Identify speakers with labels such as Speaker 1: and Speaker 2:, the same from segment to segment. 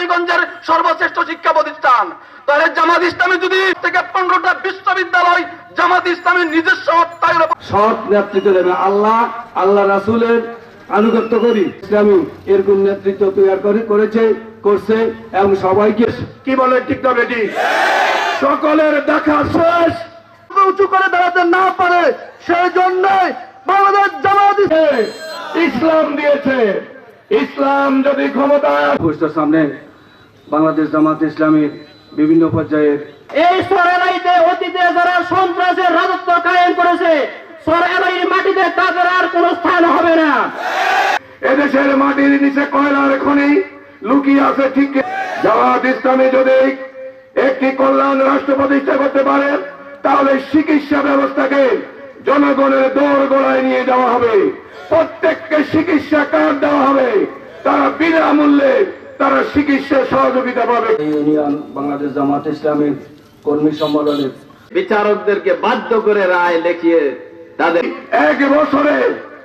Speaker 1: মাদারীগঞ্জের সর্বশ্রেষ্ঠ শিক্ষা প্রতিষ্ঠান। তাহলে জামাত ইসলামী যদি থেকে 15টা বিশ্ববিদ্যালয় জামাত ইসলামের নিজস্ব অর্থায়নে
Speaker 2: সৎ নেতৃত্ব দেবে, আল্লাহ রাসূলের আনুগত্য করি, ইসলামী এরকম নেতৃত্ব তৈরি করছে এবং সবাইকে কি বলে ঠিক না বেটি? সকলের দেখা শেষ, উঁচু করে দাঁড়াতে না পারে সেই জন্য বাংলাদেশ জামাত ইসলাম দিয়েছে। ইসলাম যদি ক্ষমতায় সামনে বাংলাদেশ জামাত ইসলামীর বিভিন্ন পর্যায়ের
Speaker 3: এই সরাইতে অতীতে যারা সন্ত্রাসের রাজত্ব কায়েম করেছে, সরাইয়ের মাটিতে তাদের আর কোন স্থান হবে না।
Speaker 2: এদেশের মাটির নিচে কয়লার খনি লুকিয়ে আছে ঠিক। জামাত ইসলামী যদি একটি কল্যাণ রাষ্ট্র প্রতিষ্ঠা করতে পারে তাহলে চিকিৎসা ব্যবস্থাকে জনগণের দৌড় গোড়ায় নিয়ে যাওয়া হবে, প্রত্যেককে চিকিৎসা কার্ড দেওয়া হবে, তারা বিনামূল্যে তারা চিকিৎসা সহযোগিতা পাবে। ইউনিয়ন বাংলাদেশ জামাত ইসলামীর কর্মী সম্মেলনের
Speaker 4: বিচারকদেরকে বাধ্য করে রায় লিখিয়ে তাদের
Speaker 2: 1 বছরে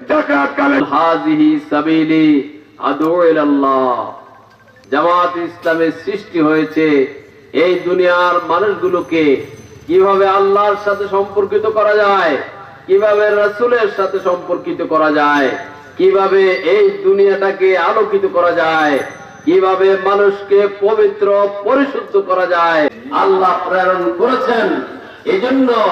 Speaker 2: যাকাত কালে
Speaker 4: হাযিহি সাবিলি আদউ ইলাল্লাহ। জামাত ইসলামের সৃষ্টি হয়েছে এই দুনিয়ার মানুষগুলোকে কিভাবে আল্লাহর সাথে সম্পর্কিত করা যায়, কিভাবে রাসূলের সাথে সম্পর্কিত করা যায়, কিভাবে এই দুনিয়াটাকে আলোকিত করা যায়, কিভাবে মানুষকে পবিত্র পরিশুদ্ধ করা যায়। আল্লাহ প্রেরণ করেছেন, এজন্য